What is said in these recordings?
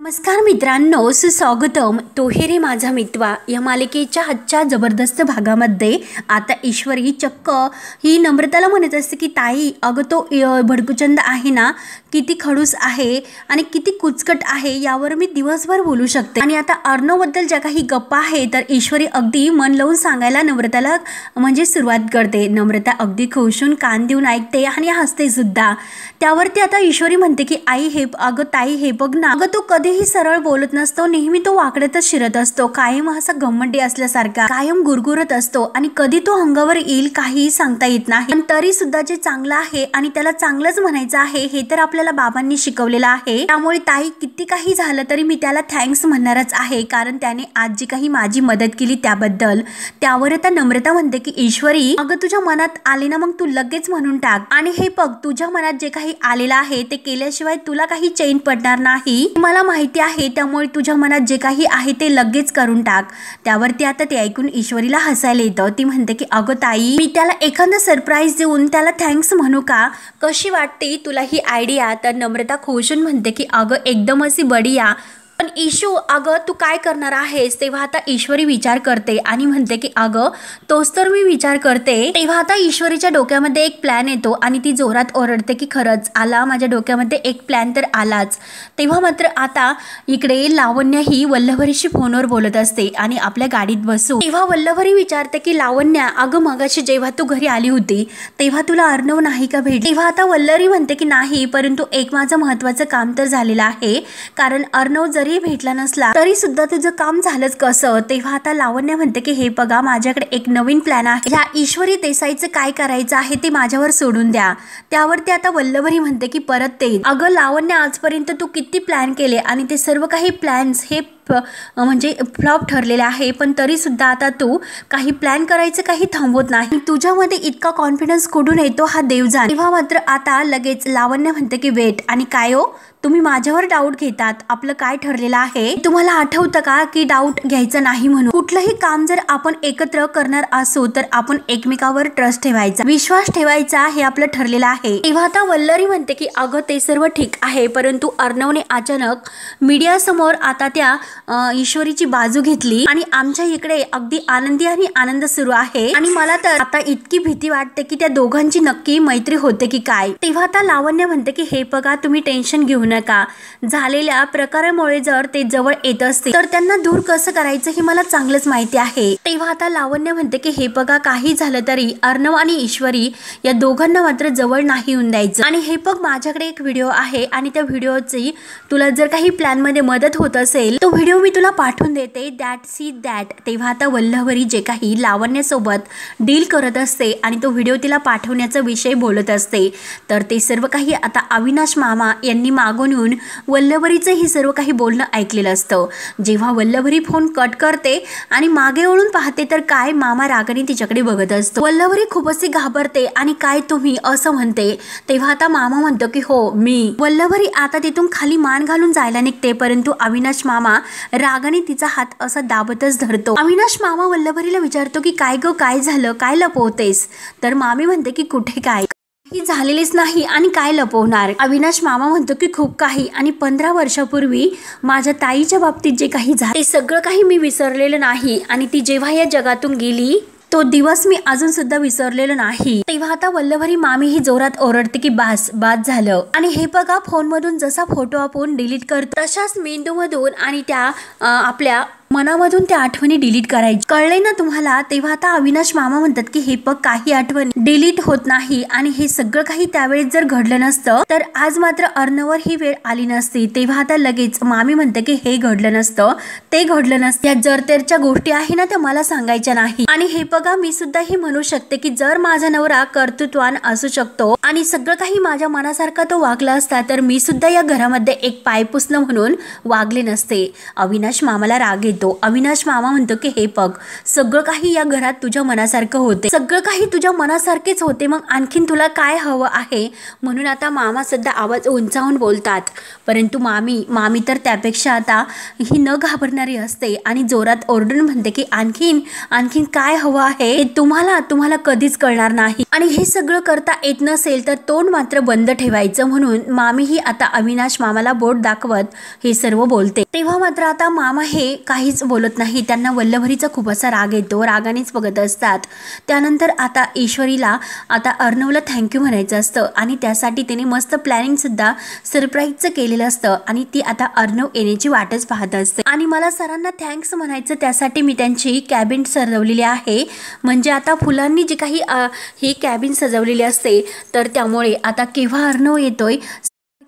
नमस्कार मित्रांनो, सुस्वागतम. तो हे रे माझा मितवा या मालिकेच्या आजच्या जबरदस्त भागामध्ये आता ईश्वरी चक्क ही नम्रताला म्हणत असते की ताई, अगं तो भडकूचंद आहे ना, किती खडूस आहे आणि किती कुचकट आहे यावर मी दिवसभर बोलू शकते. आणि आता अर्णवबद्दल ज्या काही गप्पा आहे तर ईश्वरी अगदी मन लावून सांगायला नम्रताला म्हणजे सुरुवात करते. नम्रता अगदी खुशून कान देऊन ऐकते आणि हसते सुद्धा. त्यावरती आता ईश्वरी म्हणते की आई हे अगं ताई हे बघ ना, अगं तो कधीही सरळ बोलत नसतो, नेहमी तो वाकड्यातच शिरत असतो, कायम असा घमंडी असल्यासारखा कायम गुरगुरत असतो आणि कधी तो अंगावर येईल काहीही सांगता येत नाही. पण तरी सुद्धा जे चांगलं आहे आणि त्याला चांगलंच म्हणायचं आहे हे तर आपल्याला बाबांनी शिकवलेलं आहे. त्यामुळे ताई किती काही झालं तरी मी त्याला थँक्स म्हणणारच आहे, कारण त्याने आज जी काही माझी मदत केली त्याबद्दल. त्यावर आता नम्रता म्हणते की ईश्वरी, अगं तुझ्या मनात आले ना मग तू लगेच म्हणून टाक. आणि हे बघ, तुझ्या मनात जे काही आलेलं आहे ते केल्याशिवाय तुला काही चैन पडणार नाही, मला माहिती आहे. त्यामुळे तुझ्या मनात जे काही आहे ते लगेच करून टाक. त्यावरती आता ते ऐकून ईश्वरीला हसायला येतं. ती म्हणते की अगं ताई, मी त्याला एखादा सरप्राईज देऊन त्याला थँक्स म्हणू का? कशी वाटते तुला ही आयडिया? तर नम्रता खुशून म्हणते की अगं एकदम अशी बढिया. पण ईशू, अगं तू काय करणार आहेस? तेव्हा आता ईश्वरी विचार करते आणि म्हणते की अगं तोच तर मी विचार करते. तेव्हा आता ईश्वरीच्या डोक्यामध्ये एक प्लॅन येतो आणि ती जोरात ओरडते की खरंच आला, माझ्या डोक्यामध्ये एक प्लॅन तर आलाच. तेव्हा मात्र आता इकडे लावण्य ही वल्लभरीशी फोनवर बोलत असते आणि आपल्या गाडीत बसू. तेव्हा वल्लभरी विचारते की लावण्या, अगं मगाशी जेव्हा तू घरी आली होती तेव्हा तुला अर्णव नाही का भेट? तेव्हा आता वल्लरी म्हणते की नाही, परंतु एक माझं महत्वाचं काम तर झालेलं आहे, कारण अर्णव जरी भेटला नसला तरी सुद्धा तुझं काम झालंच कसं? तेव्हा आता लावण्य म्हणते की हे बघा, माझ्याकडे एक नवीन प्लॅन आहे. ह्या ईश्वरी देसाईचं काय करायचं आहे ते माझ्यावर सोडून द्या. त्यावरती आता वल्लभरी म्हणते की परत ते, अगं लावण्य, आजपर्यंत तू किती प्लॅन केले आणि ते सर्व काही प्लॅन्स हे म्हणजे फ्लॉप ठरलेले आहे, पण तरी सुद्धा आता तू काही प्लॅन करायचं काही थांबवत नाही. तुझ्यामध्ये इतका कॉन्फिडन्स कुठून येतो हा देव जाणे. तेव्हा मात्र आता लगेच लावण्य म्हणते की वेट, आणि काय हो तुम्ही माझ्यावर डाऊट घेतात? आपलं काय ठरलेलं आहे तुम्हाला आठवतं का की डाऊट घ्यायचं नाही म्हणून? कुठलंही काम जर आपण एकत्र करणार असू तर आपण एकमेकावर ट्रस्ट ठेवायचा, विश्वास ठेवायचा, हे आपलं ठरलेलं आहे. तेव्हा आता वल्लरी म्हणते की अगं ते सर्व ठीक आहे, परंतु अर्णवने अचानक मीडिया समोर आता त्या ईश्वरीची बाजू घेतली आणि आमच्या इकडे अगदी आनंदी आणि आनंद सुरू आहे आणि मला तर आता इतकी भीती वाटते की त्या दोघांची नक्की मैत्री होते की काय. तेव्हा आता लावण्य म्हणते की हे बघा, तुम्ही टेन्शन घेऊ नका, झालेल्या प्रकारामुळे जर ते जवळ येत असते तर त्यांना दूर कसं करायचं हे मला चांगलंच माहिती आहे. तेव्हा आता लावण्य म्हणते की हे बघा, काही झालं तरी अर्णव आणि ईश्वरी या दोघांना मात्र जवळ नाही येऊन द्यायचं. आणि हे बघ, माझ्याकडे एक व्हिडिओ आहे आणि त्या व्हिडिओची तुला जर काही प्लॅन मध्ये मदत होत असेल तो व्हिडिओ मी तुला पाठवून देते, दॅट सी दॅट. तेव्हा आता वल्लभरी जे काही लावण्यासोबत डील करत असते आणि तो व्हिडिओ तिला पाठवण्याचा विषय बोलत असते, तर ते सर्व काही आता अविनाश मामा यांनी मागून येऊन वल्लभरीचं हे सर्व काही बोलणं ऐकलेलं असतं. जेव्हा वल्लभरी फोन कट करते आणि मागे वळून पाहते तर काय, मामा रागाने तिच्याकडे बघत असतो. वल्लभरी खूप अशी घाबरते आणि काय तुम्ही असं म्हणते. तेव्हा आता मामा म्हणतो की हो मी. वल्लभरी आता तिथून खाली मान घालून जायला निघते, परंतु अविनाश मामा रागाने तिचा हात असा दाबतच धरतो. अविनाश मामा वल्लभरीला विचारतो की काय गं, काय झालं, काय लपवतेस? तर मामी म्हणते की कुठे काय ही झालेलीच नाही आणि काय लपवणार. अविनाश मामा म्हणतो की खूप काही, आणि 15 वर्षापूर्वी माझ्या ताईच्या बाबतीत जे काही झाले ते सगळं काही मी विसरलेलं नाही, आणि ती जेव्हा या जगातून गेली तो दिवस मी अजून सुद्धा विसरलेलो नाही. तेव्हा आता वल्लभरी मामी ही जोरात ओरडते की बास झालं. आणि हे बघा, फोन मधून जसा फोटो आपण डिलीट करतो तशाच मेंदू मधून आणि त्या आपल्या मनामधून त्या आठवणी डिलीट करायची, कळले ना तुम्हाला? तेव्हा आता अविनाश मामा म्हणतात की हे बघ, काही आठवण डिलीट होत नाही आणि हे सगळं काही त्यावेळेस जर घडलं नसतं तर आज मात्र अर्णवर ही वेळ आली नसती. तेव्हा आता लगेच मामी म्हणते की हे घडलं नसतं, ते घडलं नसतं, या जरतेरच्या गोष्टी आहे ना त्या मला सांगायच्या नाही. आणि हे बघा, मी सुद्धा हे म्हणू शकते की जर माझा नवरा कर्तृत्वान असू शकतो आणि सगळं काही माझ्या मनासारखा तो वागला असता तर मी सुद्धा या घरामध्ये एक पाय पुसणं म्हणून वागले नसते. अविनाश मामाला राग येतो येतो. अविनाश मामा म्हणतो की हे बघ, सगळं काही या घरात तुझ्या मनासारखं होते, सगळं काही तुझ्या मनासारखेच होते, मग आणखीन तुला काय हवं आहे. म्हणून आता मामा सुद्धा आवाज उंचावून बोलतात. परंतु मामी तर त्यापेक्षा आता ही न घाबरणारी असते आणि जोरात ओरडून म्हणते की आणखीन काय हवं आहे हे तुम्हाला कधीच कळणार नाही, आणि हे सगळं करता येत नसेल तर तोंड मात्र बंद ठेवायचं. म्हणून मामीही आता अविनाश मामाला बोट दाखवत हे सर्व बोलते. तेव्हा मात्र आता मामा हे काहीच बोलत नाही. त्यांना वल्लभरीचा खूप असा राग येतो, रागानेच बघत असतात. त्यानंतर आता ईश्वरीला आता अर्णवला थँक्यू म्हणायचं असतं आणि त्यासाठी तिने मस्त प्लॅनिंग सुद्धा सरप्राईजचं केलेलं असतं आणि ती आता अर्णव येण्याची वाटच पाहत असते. आणि मला सरांना थँक्स म्हणायचं, त्यासाठी मी त्यांची कॅबिन सजवलेली आहे. म्हणजे आता फुलांनी जी काही ही कॅबिन सजवलेली असते, तर त्यामुळे आता केव्हा अर्णव येतोय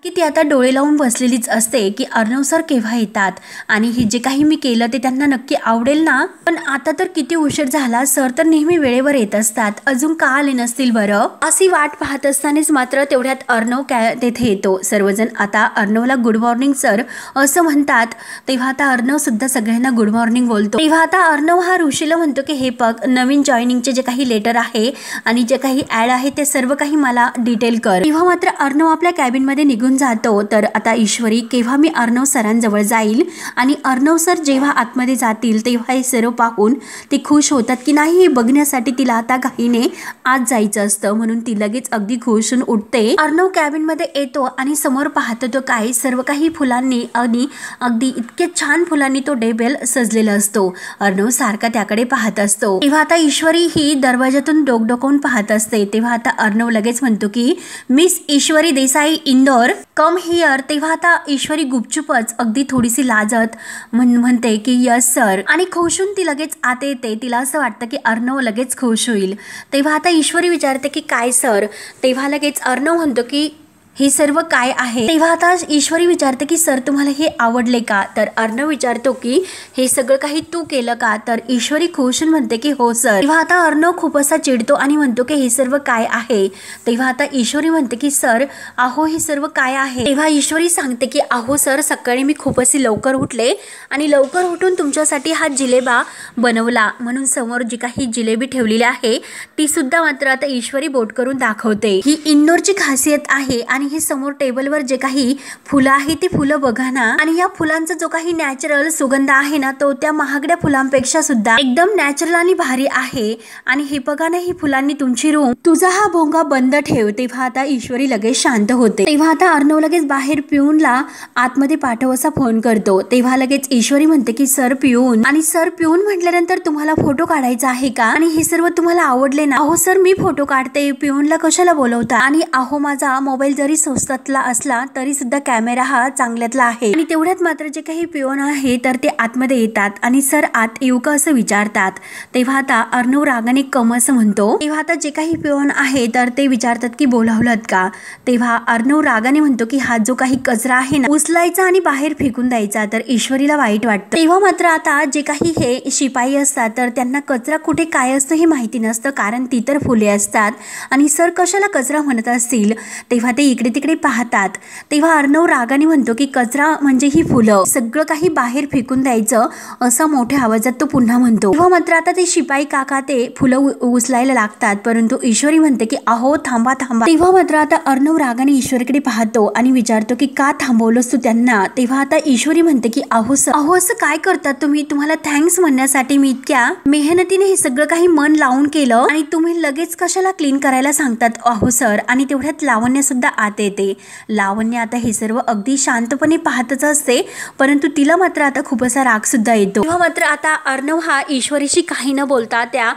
की ती आता डोळे लावून बसलेलीच असते की अर्णव सर केव्हा येतात आणि हे जे काही मी केलं ते त्यांना नक्की आवडेल ना. पण आता तर किती उशीर झाला, सर तर नेहमी वेळेवर येत असतात, अजून का आले नसतील बरं. अशी वाट पाहत असतानाच मात्र तेवढ्यात अर्णव तेथे येतो. सर्वजण आता अर्णवला गुड मॉर्निंग सर असं म्हणतात. तेव्हा आता अर्णव सुद्धा सगळ्यांना गुड मॉर्निंग बोलतो. तेव्हा आता अर्णव हा ऋषीला म्हणतो की हे बघ, नवीन जॉईनिंगचे जे काही लेटर आहे आणि जे काही ऍड आहे ते सर्व काही मला डिटेल कर. तेव्हा मात्र अर्णव आपल्या कॅबिनमध्ये निघून जातो. तर आता ईश्वरी केव्हा मी अर्णव सरांजवळ जाईल आणि अर्णव सर जेव्हा आतमध्ये जातील तेव्हा हे सर्व पाहून ते खुश होतात की नाही, हे बघण्यासाठी तिला आता घाईने आत जायचं असतं. म्हणून ती लगेच अगदी खुश होऊन उठते. अर्णव कॅबिन मध्ये येतो आणि समोर पाहतो तो काय सर्व काही फुलांनी आणि अगदी इतके छान फुलांनी तो टेबल सजलेला असतो. अर्णव सारखा त्याकडे पाहत असतो. तेव्हा आता ईश्वरी ही दरवाजातून डोकडोकवून पाहत असते. तेव्हा आता अर्णव लगेच म्हणतो की miss Ishwari Desai Indore come here. तेव्हा आता ईश्वरी गुपचुपच अगदी थोडीशी लाजत म्हणते की यस सर, आणि खुश होऊन ती लगेच आत येते. तिला असं वाटतं की अर्णव लगेच खुश होईल. तेव्हा आता ईश्वरी विचारते की काय सर. तेव्हा लगेच अर्णव म्हणतो की हे सर्व काय आहे. तेव्हा आता ईश्वरी विचारते की सर तुम्हाला हे आवडले का. तर अर्णव विचारतो की हे सगळं काही तू केलं का. तर ईश्वरी खुश म्हणते की हो सर. तेव्हा आता अर्णव खूप असा चिडतो आणि म्हणतो की हे सर्व काय आहे. तेव्हा आता ईश्वरी म्हणते की सर अहो हे सर्व काय आहे. तेव्हा ईश्वरी सांगते की अहो सर, सकाळी मी खूप अशी लवकर उठले आणि लवकर उठून तुमच्यासाठी हा जिलेबा बनवला, म्हणून समोर जी काही जिलेबी ठेवलेली आहे ती सुद्धा मात्र आता ईश्वरी बोट करून दाखवते. ही इंदोरची खासियत आहे. आणि हे समोर टेबलवर जे काही फुलं आहे ती फुलं बघा ना, आणि या फुलांचा जो काही नॅचरल सुगंध आहे ना तो त्या महागड्या फुलांपेक्षा सुद्धा एकदम नॅचरल आणि भारी आहे. आणि हे बघा ना, ही फुलांनी तुमची रूम, तुझा हा भोंगा बंद ठेव. तेव्हा आता ईश्वरी लगेच शांत होते. तेव्हा आता अर्णव लगेच बाहेर पिऊनला आतमध्ये पाठव असा फोन करतो. तेव्हा लगेच ईश्वरी म्हणते की सर पिऊन, आणि सर पिऊन म्हटल्यानंतर तुम्हाला फोटो काढायचा आहे का, आणि हे सर्व तुम्हाला आवडले ना. अहो सर मी फोटो काढते, पिऊनला कशाला बोलवता. आणि अहो माझा मोबाईल जरी स्वस्तातला असला तरी सुद्धा कॅमेरा हा चांगल्यातला आहे. आणि तेवढ्यात मात्र जे काही पिओन आहे तर ते आतमध्ये येतात आणि सर आत येऊ का असं विचारतात. तेव्हा आता अर्णव रागाने कम असं म्हणतो. तेव्हा आता जे काही पिओन आहे तर ते विचारतात की बोलावलं का. तेव्हा अर्णव रागाने म्हणतो की हा जो काही कचरा आहे ना उचलायचा आणि बाहेर फेकून द्यायचा. तर ईश्वरीला वाईट वाटतं. तेव्हा मात्र आता जे काही हे शिपाई असतात तर त्यांना कचरा कुठे काय असतं हे माहिती नसतं, कारण ती तर फुले असतात आणि सर कशाला कचरा म्हणत असतील. तेव्हा ते इकडे तिकडे पाहतात. तेव्हा अर्णव रागाने म्हणतो की कचरा म्हणजे ही फुलं, सगळं काही बाहेर फेकून द्यायचं असं मोठ्या आवाजात तो पुन्हा म्हणतो. तेव्हा मात्र आता ते शिपाई काका ते फुलं उचलायला लागतात, परंतु ईश्वरी म्हणते की अहो थांबा. तेव्हा मात्र आता अर्णव रागाने ईश्वरीकडे पाहतो आणि विचारतो की का थांबवलंस तू त्यांना. तेव्हा आता ईश्वरी म्हणते की अहो असं काय करतात तुम्ही, तुम्हाला थँक्स म्हणण्यासाठी मी इतक्या मेहनतीने हे सगळं काही मन लावून केलं आणि तुम्ही लगेच कशाला क्लीन करायला सांगतात अहो सर. आणि तेवढ्यात लावण्य सुद्धा आत येते. लावण्य आता हे सर्व अगदी शांतपणे पाहतच असते, परंतु तिला मात्र आता खूप असा राग सुद्धा येतो. तेव्हा मात्र आता अर्णव हा ईश्वरीशी काही न बोलता त्या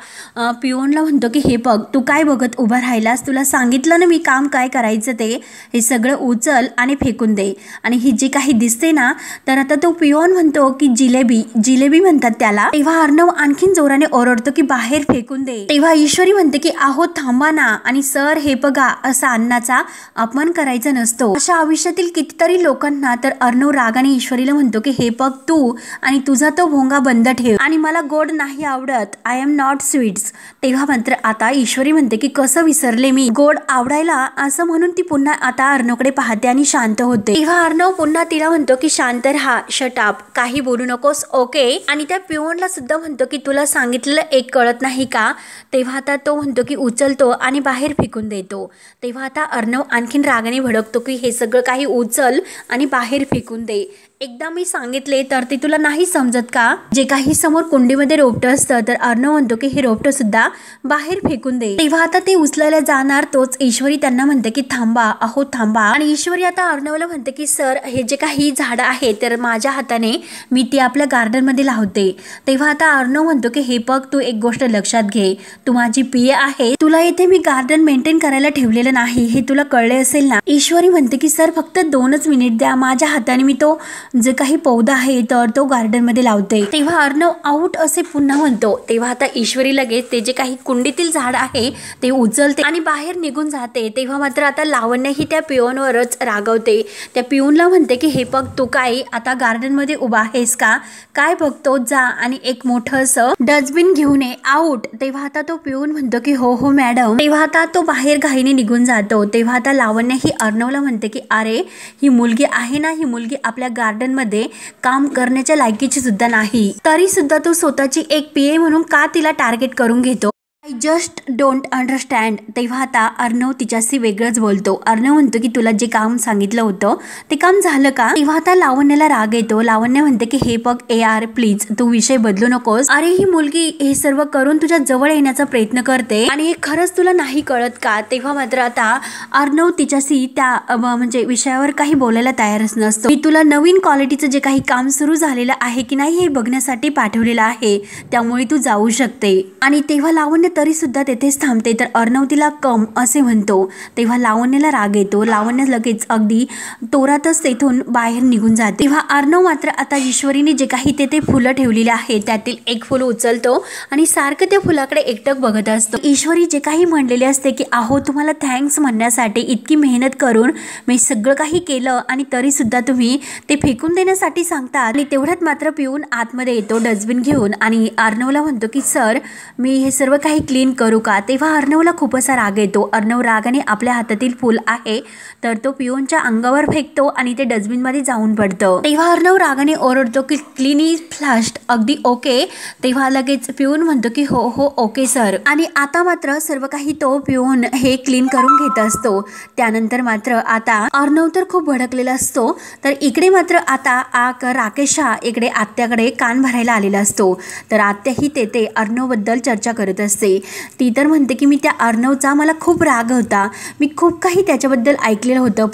पिओनला म्हणतो की हे बघ, तू काय बघत उभा राहिलास, तुला सांगितलं ना मी काम काय करायचं ते, हे सगळं उचल आणि फेकून दे. आणि ही जी काही दिसते ना तर आता तो पिओन म्हणतो की जिलेबी म्हणतात त्याला. तेव्हा अर्णव आणखीन जोराने ओरडतो की बाहेर फेकून दे. तेव्हा ईश्वरी म्हणते की अहो थांबा ना, आणि सर हे बघा असा अन्नाचा अपमान अपमान करायचा नसतो. अशा आयुष्यातील कितीतरी लोकांना तर अर्णव रागाने ईश्वरीला म्हणतो की हे बघ तू आणि तुझा तो भोंगा बंद ठेव आणि मला गोड नाही आवडत, आय एम नॉट स्वीट्स. तेव्हा मात्र आता ईश्वरी म्हणते की कसं विसरले मी गोड आवडायला, असं म्हणून ती पुन्हा आता अर्णवकडे पाहते आणि शांत होते. तेव्हा अर्णव पुन्हा तिला म्हणतो की शांत राहा, शट अप, काही बोलू नकोस, ओके. आणि त्या पिओनला सुद्धा म्हणतो की तुला सांगितलेलं एक कळत नाही का. तेव्हा आता तो म्हणतो की उचलतो आणि बाहेर फेकून देतो. तेव्हा आता अर्णव आणखीन रागाने भडकतो की हे सगळं काही उचल आणि बाहेर फेकून दे. एकदा मी सांगितले तर ते तुला नाही समजत का. जे काही समोर कुंडीमध्ये रोपटं असतं तर अर्णव म्हणतो की हे रोपटं सुद्धा बाहेर फेकून दे. तेव्हा आता ते उचलायला जाणार तोच ईश्वरी त्यांना म्हणते की थांबा, अहो थांबा. आणि ईश्वरी आता अर्णवला म्हणते की सर हे जे काही झाडं आहे तर माझ्या हाताने मी ती आपल्या गार्डन मध्ये लावते. तेव्हा आता अर्णव म्हणतो की हे बघ तू एक गोष्ट लक्षात घे, तू माझी पीए आहे, तुला इथे मी गार्डन मेंटेन करायला ठेवलेलं नाही, हे तुला कळले असेल ना. ईश्वरी म्हणते की सर फक्त 2च मिनिट द्या, माझ्या हाताने मी तो जे काही पौधा आहे तर तो गार्डन मध्ये लावते. तेव्हा अर्णव आऊट असे पुन्हा म्हणतो. तेव्हा आता ईश्वरी लगेच ते जे काही कुंडीतील झाड आहे ते उचलते आणि बाहेर निघून जाते. तेव्हा मात्र आता लावण्य ही त्या पिओनवरच रागवते. त्या पिऊनला म्हणते की हे बघ तू काय आता गार्डन मध्ये उभा आहेस का, काय बघतो, जा आणि एक मोठं असं डस्टबिन घेऊन ये, आऊट. तेव्हा आता तो पिऊन म्हणतो की हो हो मॅडम. तेव्हा आता तो बाहेर घाईने निघून जातो. तेव्हा आता लावण्य ही अर्णवला म्हणते की अरे ही मुलगी आहे ना, ही मुलगी आपल्या गार्डन मध्ये काम करण्याच्या लायकीची सुद्धा नाही, तरी सुद्धा तो स्वतःची एक पीए म्हणून का तिला टार्गेट करून घेतो. I just don't understand. तेव्हा आता अर्णव तिच्याशी वेगळंच बोलतो. अर्णव म्हणतो की तुला जे काम सांगितलं होतं ते काम झालं का. तेव्हा आता लावण्याला राग येतो. लावण्य म्हणते की हे बघ ए आर प्लीज तू विषय बदलू नकोस, अरे ही मुलगी हे सर्व करून तुझ्या जवळ येण्याचा प्रयत्न करते आणि हे खरंच तुला नाही कळत का. तेव्हा मात्र आता अर्णव तिच्याशी त्या म्हणजे विषयावर काही बोलायला तयारच नसतो. मी तुला नवीन क्वालिटीचं जे काही काम सुरू झालेलं आहे की नाही हे बघण्यासाठी पाठवलेलं आहे, त्यामुळे तू जाऊ शकते. आणि तेव्हा लावण्य तरी सुद्धा तेथेच थांबते तर अर्णव तिला कम असे म्हणतो. तेव्हा लावण्याला राग येतो. लावण्य लगेच अगदी तोरातच तेथून बाहेर निघून जाते. तेव्हा अर्णव मात्र आता ईश्वरीने जे काही तेथे फुलं ठेवलेली आहे त्यातील एक फुल उचलतो आणि सारखं त्या फुलाकडे एकटक बघत असतो. ईश्वरी जे काही म्हणलेले असते की अहो तुम्हाला थँक्स म्हणण्यासाठी इतकी मेहनत करून मी सगळं काही केलं आणि तरी सुद्धा तुम्ही ते फेकून देण्यासाठी सांगतात. आणि तेवढ्यात मात्र पिऊन आतमध्ये येतो डस्टबिन घेऊन आणि अर्णवला म्हणतो की सर मी हे सर्व काही क्लीन करू का. तेव्हा अर्णवला खूप असा राग येतो. अर्णव रागाने आपल्या हातातील फूल आहे तर तो पिऊनच्या अंगावर फेकतो आणि ते डस्टबिन मध्ये जाऊन पडतं. तेव्हा अर्णव रागाने ओरडतो की क्लीन इज फ्लश्ड, अगदी ओके. तेव्हा लगेच पिऊन म्हणतो की हो हो ओके सर. आणि आता मात्र सर्व काही तो पिऊन हे क्लीन करून घेत असतो. त्यानंतर मात्र आता अर्णव तर खूप भडकलेला असतो. तर इकडे मात्र आता राकेश हा इकडे आत्याकडे कान भरायला आलेला असतो. तर आत्या ही तेथे अर्णव बद्दल चर्चा करत असते. ती तर म्हणते की मी त्या अर्णवचा मला खूप राग होता, मी खूप काही त्याच्याबद्दल ऐकलेलं होतं,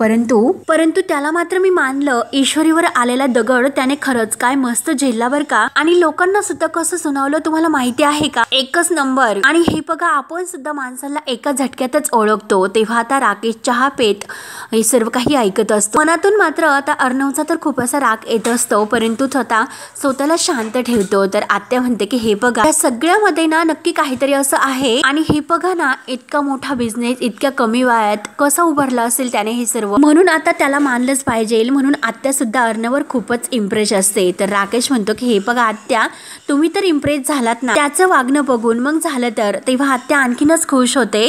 परंतु त्याला मात्र मी मानलं. ईश्वरीवर आलेला दगड त्याने खरंच काय मस्त झेलला बरं का. आणि लोकांना सुद्धा कसं सुनावलं तुम्हाला माहिती आहे का, एकच नंबर. आणि हे बघा आपण सुद्धा माणसाला एका झटक्यातच ओळखतो. तेव्हा आता राकेश चहा पेत हे सर्व काही ऐकत असतो. मनातून मात्र आता अर्णवचा तर खूप असा राग येत असतो, परंतु स्वतःला शांत ठेवतो. तर आत्या म्हणते की हे बघा या सगळ्यामध्ये ना नक्की काहीतरी असं आहे आणि हे बघा ना इतका मोठा बिझनेस इतक्या कमी वयात कसा उभारला असेल त्याने हे सर्व, म्हणून आता त्याला मानलंच पाहिजे. म्हणून आत्या सुद्धा अर्णववर खूपच इम्प्रेस असते. तर राकेश म्हणतो की हे बघा आत्या तुम्ही तर इम्प्रेस झालात ना त्याचं वागणं बघून, मग झालं तर. तेव्हा आत्या आणखीनच खुश होते.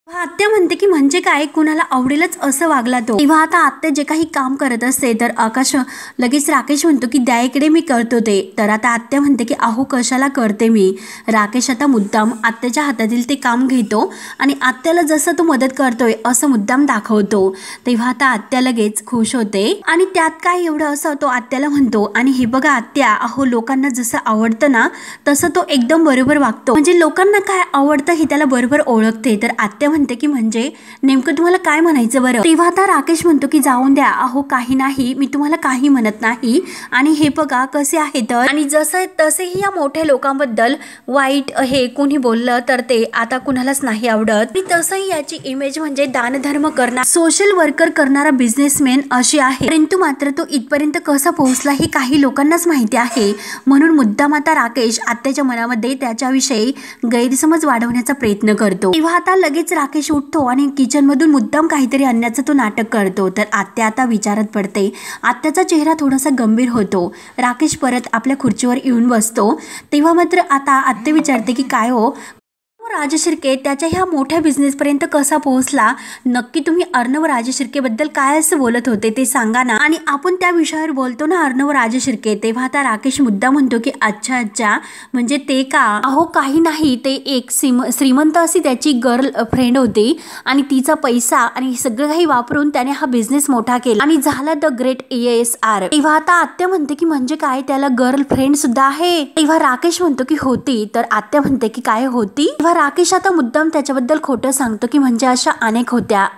आत्या म्हणते की म्हणजे काय, कुणाला आवडेलच असं वागला तो. तेव्हा आता आत्या जे काही काम करत असते तर आकाश लगेच राकेश म्हणतो की द्या इकडे मी करतो ते. तर आता आत्या म्हणते की अहो कशाला करते मी. राकेश आता मुद्दाम आत्याच्या हातातील ते काम घेतो आणि आत्याला जसं तो मदत करतोय असं मुद्दाम दाखवतो. तेव्हा आता आत्या लगेच खुश होते आणि त्यात काय एवढं असं तो आत्याला म्हणतो. आणि हे बघा आत्या अहो लोकांना जसं आवडतं ना तसं तो एकदम बरोबर वागतो, म्हणजे लोकांना काय आवडतं हे त्याला बरोबर ओळखते. तर आत्या म्हणते की म्हणजे नेमकं तुम्हाला काय म्हणायचं बरं. तेव्हा आता राकेश म्हणतो की जाऊन द्या अहो काही नाही, मी तुम्हाला काही म्हणत नाही. आणि हे बघा कसे आहे तर, आणि जसं तसेही या मोठ्या लोकांबद्दल वाईट हे कुणी बोललं तर ते आता कुणालाच नाही आवडत. तसंही याची इमेज म्हणजे दानधर्म करणारा सोशल वर्कर करणारा बिझनेसमॅन अशी आहे, परंतु मात्र तो इथपर्यंत कसा पोहोचला हे काही लोकांनाच माहिती आहे. म्हणून मुद्दाम आता राकेश आत्याच्या मनामध्ये त्याच्याविषयी गैरसमज वाढवण्याचा प्रयत्न करतो. तेव्हा आता लगेच राकेश उठतो आणि किचनमधून मुद्दाम काहीतरी आणण्याचं तो नाटक करतो. तर आत्या आता विचारात पडते. आत्याचा चेहरा थोडासा गंभीर होतो. राकेश परत आपल्या खुर्चीवर येऊन बसतो. तेव्हा मात्र आता आत्या विचारते की काय हो राजशिर्के त्याच्या ह्या मोठ्या बिझनेसपर्यंत कसा पोहोचला? नक्की तुम्ही अर्णव राजशिर्केबद्दल काय असं बोलत होते ते सांगा ना. आणि आपण त्या विषयावर बोलतो ना अर्णव राजशिर्के. तेव्हा आता राकेश मुद्दा म्हणतो की अच्छा अच्छा म्हणजे ते का? अहो काही नाही, ते एक श्रीमंत अशी त्याची गर्ल फ्रेंड होती आणि तिचा पैसा आणि सगळं काही वापरून त्याने हा बिझनेस मोठा केला आणि झाला द ग्रेट ESR. तेव्हा आता आत्या म्हणते की म्हणजे काय त्याला गर्ल फ्रेंड सुद्धा आहे? तेव्हा राकेश म्हणतो की होती. तर आत्या म्हणते की काय होती? राकेश आता मुद्दाम त्याच्याबद्दल खोटं सांगतो की म्हणजे अशा अनेक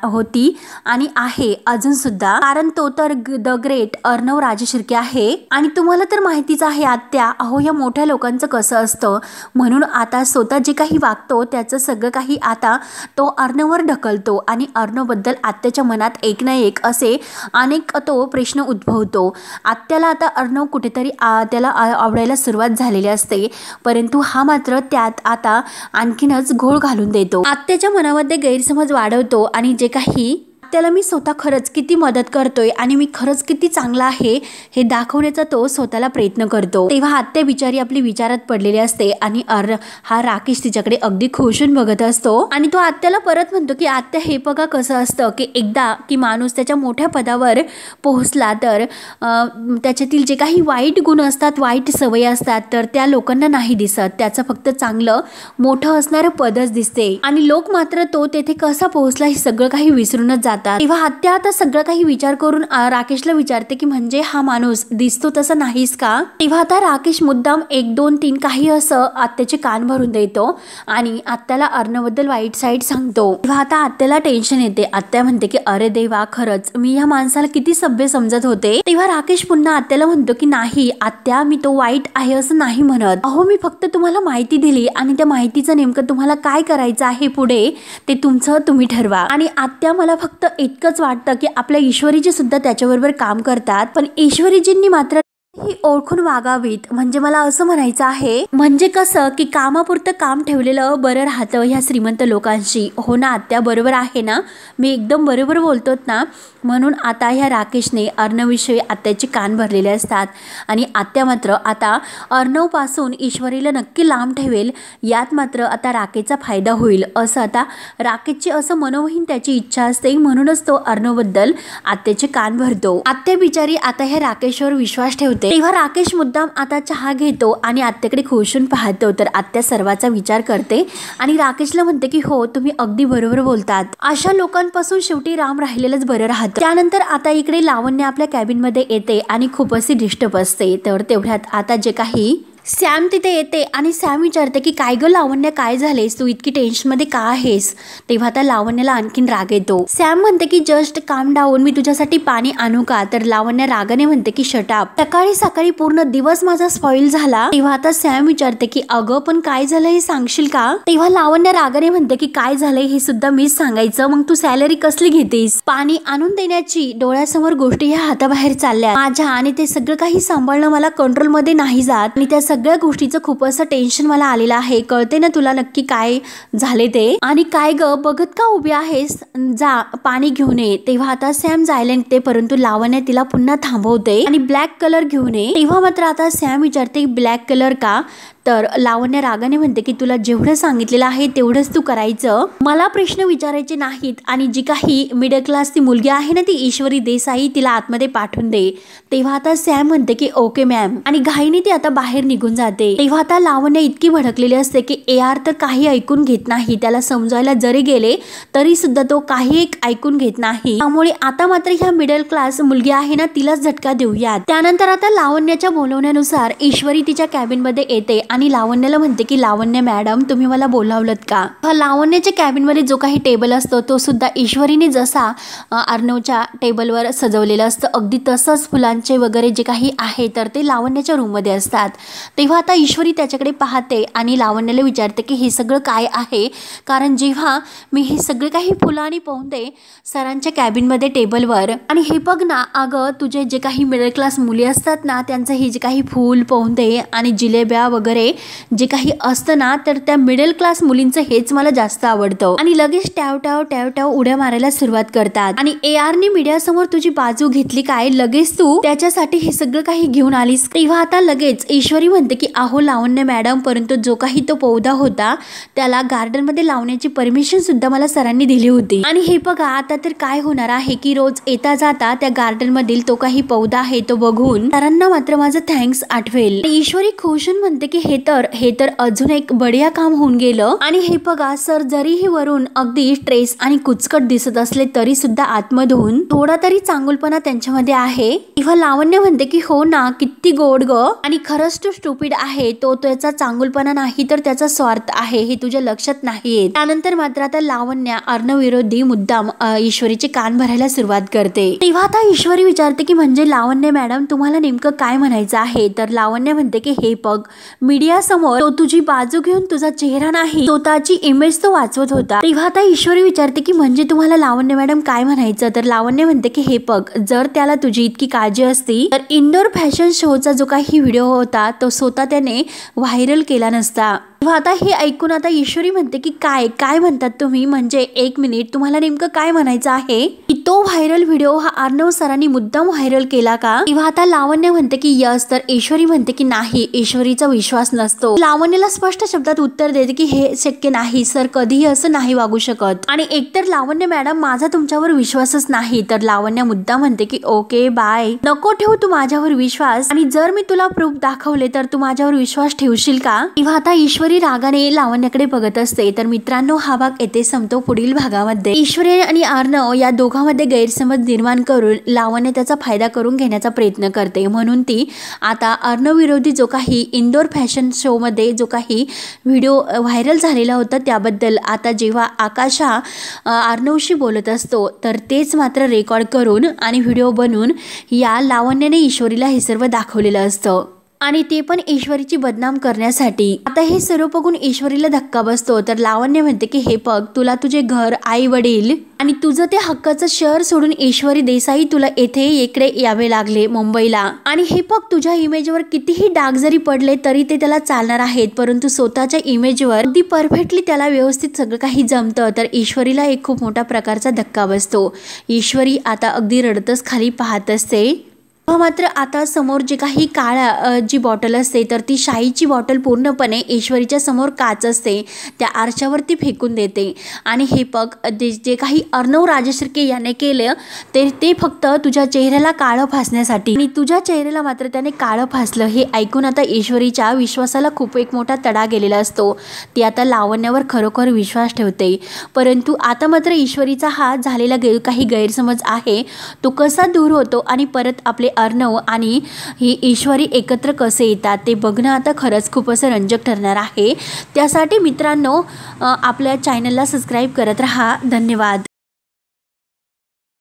होती आणि आहे अजून सुद्धा, कारण तो तर द ग्रेट अर्णव राजशिर्के आहे. आणि तुम्हाला तर माहितीच आहे आत्या, अहो या मोठ्या लोकांचं कसं असतं. म्हणून आता स्वतः जे काही वागतो त्याचं सगळं काही आता तो अर्णववर ढकलतो आणि अर्णवबद्दल आत्याच्या मनात एक ना एक असे अनेक तो प्रश्न उद्भवतो. आत्याला आता अर्णव कुठेतरी त्याला आवडायला सुरुवात झालेली असते, परंतु हा मात्र त्यात आता आणखीनच घोळ घालून देतो. आत्याच्या मनामध्ये गैरसमज वाढवतो आणि जे काही त्याला मी स्वतः खरंच किती मदत करतोय आणि मी खरंच किती चांगला आहे हे दाखवण्याचा तो स्वतःला प्रयत्न करतो. तेव्हा आत्या बिचारी आपली विचारात पडलेली असते आणि हा राकेश तिच्याकडे अगदी खुशून बघत असतो आणि तो आत्याला परत म्हणतो की आत्या हे बघा कसं असतं की एकदा की माणूस त्याच्या मोठ्या पदावर पोहोचला तर त्याच्यातील जे काही वाईट गुण असतात, वाईट सवयी असतात तर त्या लोकांना नाही दिसत. त्याचं फक्त चांगलं मोठं असणारं पदच दिसते आणि लोक मात्र तो तेथे कसा पोहोचला हे सगळं काही विसरूनच जातात. तेव्हा आत्या आता सगळं काही विचार करून राकेशला विचारते की म्हणजे हा माणूस दिसतो तसा नाहीस का? तेव्हा आता राकेश मुद्दाम 1 2 3 काही असं आत्याचे कान भरून देतो आणि आत्याला अर्णवबद्दल वाईट साईड सांगतो. तेव्हा आता आत्याला टेन्शन येते. आत्या म्हणते की अरे देवा, खरंच मी या माणसाला किती सभ्य समजत होते. तेव्हा राकेश पुन्हा आत्याला म्हणतो की नाही आत्या, मी तो वाईट आहे असं नाही म्हणत. अहो मी फक्त तुम्हाला माहिती दिली आणि त्या माहितीचं नेमकं तुम्हाला काय करायचं आहे पुढे ते तुमचं तुम्ही ठरवा. आणि आत्या मला फक्त इतकंच वाटतं की आपल्या ईश्वरीजी सुद्धा त्याच्याबरोबर काम करतात, पण ईश्वरीजींनी मात्र ही ओळखून वागावीत. म्हणजे मला असं म्हणायचं आहे, म्हणजे कसं की कामापुरतं काम ठेवलेलं बरं राहतं ह्या श्रीमंत लोकांशी. हो ना आत्या, बरोबर आहे ना, मी एकदम बरोबर बोलतोत ना. म्हणून आता ह्या राकेशने अर्णवविषयी आत्याचे कान भरलेले असतात आणि आत्या मात्र आता अर्णवपासून ईश्वरीला नक्की लांब ठेवेल, यात मात्र आता राकेशचा फायदा होईल असं आता राकेशची असं मनोहीन त्याची इच्छा असते. म्हणूनच तो अर्णवबद्दल आत्याचे कान भरतो. आत्या बिचारी आता ह्या राकेशवर विश्वास ठेवते. तेव्हा राकेश मुद्दाम आता चहा घेतो आणि आत्याकडे खुशून पाहतो. तर आत्या सर्वाचा विचार करते आणि राकेशला म्हणते की हो तुम्ही अगदी बरोबर बोलतात, अशा लोकांपासून शेवटी राम राहिलेलंच बरं राहतं. त्यानंतर आता इकडे लावण्य आपल्या कॅबिन मध्ये येते आणि खूप अशी डिस्टर्ब असते. तर तेवढ्यात आता जे काही सॅम तिथे येते आणि सॅम विचारते की काय ग लावण्य, काय झालेस, तू इतकी टेन्शन मध्ये का आहेस? तेव्हा आता लावण्याला आणखीन राग येतो. सॅम म्हणते की जस्ट काम डाऊन, मी तुझ्यासाठी पाणी आणू का? तर लावण्य रागाने म्हणते की शटअप, सकाळी सकाळी पूर्ण दिवस माझा स्पॉइल झाला. तेव्हा आता सॅम विचारते की अगं पण काय झालं हे सांगशील का? तेव्हा लावण्य रागाने म्हणते की काय झालंय हे सुद्धा मीच सांगायचं, मग तू सॅलरी कसली घेतेस? पाणी आणून देण्याची डोळ्यासमोर गोष्टी ह्या हाताबाहेर चालल्या माझ्या आणि ते सगळं काही सांभाळणं मला कंट्रोल मध्ये नाही जात आणि त्या सगळ्या गोष्टीचं खूप असं टेन्शन मला आलेलं आहे. कळते ना तुला नक्की काय झाले ते? आणि काय ग बघत का उभी आहेस, जा पाणी घेऊन ये. तेव्हा आता सॅम जायला निघते, परंतु लावण्य तिला पुन्हा थांबवते आणि ब्लॅक कलर घेऊन ये. तेव्हा मात्र आता सॅम विचारते ब्लॅक कलर का? तर लावण्य रागाने म्हणते की तुला जेवढं सांगितलेलं आहे तेवढंच तू करायचं, मला प्रश्न विचारायचे नाहीत. आणि जी काही मिडल क्लासची मुलगी आहे ना ती ईश्वरी देसाई, तिला आतमध्ये पाठवून दे. तेव्हा आता सॅम म्हणते की ओके मॅम आणि घाईने ती आता बाहेर निघून जाते. तेव्हा आता लावण्य इतकी भडकलेली असते की AR तर काही ऐकून घेत नाही. त्याला समजायला जरी गेले तरी सुद्धा तो काही एक ऐकून घेत नाही. त्यामुळे आता मात्र ह्या मिडल क्लास मुलगी आहे ना तिलाच झटका देऊयात. त्यानंतर आता लावण्याच्या बोलवण्यानुसार ईश्वरी तिच्या कॅबिन मध्ये येते आणि लावण्याला म्हणते की लावण्य मॅडम तुम्ही मला बोलावलत का? लावण्याच्या कॅबिन मध्ये जो काही टेबल असतो तो सुद्धा ईश्वरीने जसा अर्णवच्या टेबलवर सजवलेला असतं अगदी तसंच फुलांचे वगैरे जे काही आहे तर ते लावण्याच्या रूम मध्ये असतात. तेव्हा आता ईश्वरी त्याच्याकडे पाहते आणि लावण्याला विचारते की हे सगळं काय आहे, कारण जेव्हा मी हे सगळे काही फुलं आणि पौंदे सरांच्या कॅबिनमध्ये टेबलवर, आणि हे बघ ना अगं, तुझे जे काही मिडल क्लास मुली असतात ना त्यांचं हे जे काही फूल पौंदे आणि जिलेब्या वगैरे जे काही असतं ना, तर त्या मिडल क्लास मुलींचं हेच मला जास्त आवडतं. आणि लगेच टॅव टॅव टॅव टॅव उड्या मारायला सुरुवात करतात. आणि ARने मीडियासमोर तुझी बाजू घेतली काय, लगेच तू त्याच्यासाठी हे सगळं काही घेऊन आलीस. तेव्हा आता लगेच ईश्वरी म्हणते की अहो लावण्य मॅडम, परंतु जो काही तो पौधा होता त्याला गार्डन मध्ये लावण्याची परमिशन सुद्धा मला सरांनी दिली होती. आणि हे बघा आता तर काय होणार आहे की रोज येता जाता त्या गार्डन मधील तो काही पौधा आहे तो बघून सरांना मात्र माझं थँक्स आठवेल. ईश्वरी खुशून म्हणते की हे तर अजून एक बढिया काम होऊन गेलं. आणि हे बघा सर, जरीही वरून अगदी स्ट्रेस आणि कुचकट दिसत असले तरी सुद्धा आतमधून थोडा तरी चांगुलपणा त्यांच्यामध्ये आहे. तेव्हा लावण्य म्हणते की हो ना, किती गोड ग, आणि खरंच तो स्टुपिड आहे, तो त्याचा चांगुलपणा नाही तर त्याचा स्वार्थ आहे हे तुझ्या लक्षात नाहीये. त्यानंतर मात्र आता लावण्य अर्णव विरोधी मुद्दाम ईश्वरीचे कान भरायला सुरुवात करते. तेव्हा आता ईश्वरी विचारते की म्हणजे लावण्य मॅडम तुम्हाला नेमकं काय म्हणायचं आहे. तर लावण्य म्हणते की हे बघ, मीडिया समोर तो तुझी बाजू घेऊन तुझा चेहरा नाही स्वतःची इमेज तो वाचवत होता. तेव्हा आता ईश्वरी विचारते की म्हणजे तुम्हाला लावण्य मॅडम काय म्हणायचं. तर लावण्य म्हणते की हे बघ, जर त्याला तुझी इतकी काळजी असती तर इंडोर फॅशन शोचा जो काही व्हिडिओ होता तो स्वतः त्याने व्हायरल केला नसता. आता हे ऐकून आता ईश्वरी म्हणते की काय म्हणतात तुम्ही, म्हणजे एक मिनिट, तुम्हाला नेमकं काय म्हणायचं आहे की तो व्हायरल व्हिडिओ हा अर्णव सरांनी मुद्दाम व्हायरल केला का. तेव्हा आता लावण्य म्हणते की यस. तर ईश्वरी म्हणते की नाही, ईश्वरीचा विश्वास नसतो. लावण्याला स्पष्ट शब्दात उत्तर देते की हे शक्य नाही सर, कधीही असं नाही वागू शकत. आणि एकतर लावण्य मॅडम माझा तुमच्यावर विश्वासच नाही. तर लावण्य मुद्दा म्हणते की ओके बाय, नको ठेवू तू माझ्यावर विश्वास, आणि जर मी तुला प्रूफ दाखवले तर तू माझ्यावर विश्वास ठेवशील का. तेव्हा आता ईश्वरी रागाने लावण्याकडे बघत असते. तर मित्रांनो, हा भाग येथे संपतो. पुढील भागामध्ये ईश्वरी आणि अर्णव या दोघांमध्ये गैरसमज निर्माण करून लावण्य त्याचा फायदा करून घेण्याचा प्रयत्न करते. म्हणून ती आता अर्णव विरोधी जो काही इंडोर फॅशन शो मध्ये जो काही व्हिडिओ व्हायरल झालेला होता त्याबद्दल आता जेव्हा आकाशा अर्णवशी बोलत असतो तर तेच मात्र रेकॉर्ड करून आणि व्हिडिओ बनवून या लावण्याने ईश्वरीला हे सर्व दाखवलेलं असतं, आणि ते पण ईश्वरीची बदनाम करण्यासाठी. आता हे सर्व बघून ईश्वरीला धक्का बसतो. तर लावण्य म्हणते की हे बघ, तुला तुझे घर, आई वडील आणि तुझं ते हक्काचं शहर सोडून ईश्वरी देसाई तुला इकडे यावे लागले मुंबईला, आणि हे बघ तुझ्या इमेजवर कितीही डाग जरी पडले तरी ते त्याला चालणार आहेत, परंतु स्वतःच्या इमेजवर अगदी परफेक्टली त्याला व्यवस्थित सगळं काही जमतं. तर ईश्वरीला एक खूप मोठा प्रकारचा धक्का बसतो. ईश्वरी आता अगदी रडतच खाली पाहत असते. मात्र आता समोर जे काही काळा जी बॉटल असते तर ती शाईची बॉटल पूर्णपणे ईश्वरीच्या समोर काच असते त्या आरशावरती फेकून देते. आणि हे बघ, जे काही अर्णव राजशिर्के याने केलं ते फक्त तुझ्या चेहऱ्याला काळं फासण्यासाठी, आणि तुझ्या चेहऱ्याला मात्र त्याने काळं फासलं. हे ऐकून आता ईश्वरीच्या विश्वासाला खूप एक मोठा तडा गेलेला असतो. ती आता लावण्यावर खरोखर विश्वास ठेवते. परंतु आता मात्र ईश्वरीचा हा झालेला काही गैरसमज आहे तो कसा दूर होतो आणि परत आपले अर्णव आणि ही ईश्वरी एकत्र कसे येतात ते बघणं आता खरंच खूप असं रंजक ठरणार आहे. त्यासाठी मित्रांनो, आपल्या चॅनलला सबस्क्राईब करत राहा. धन्यवाद.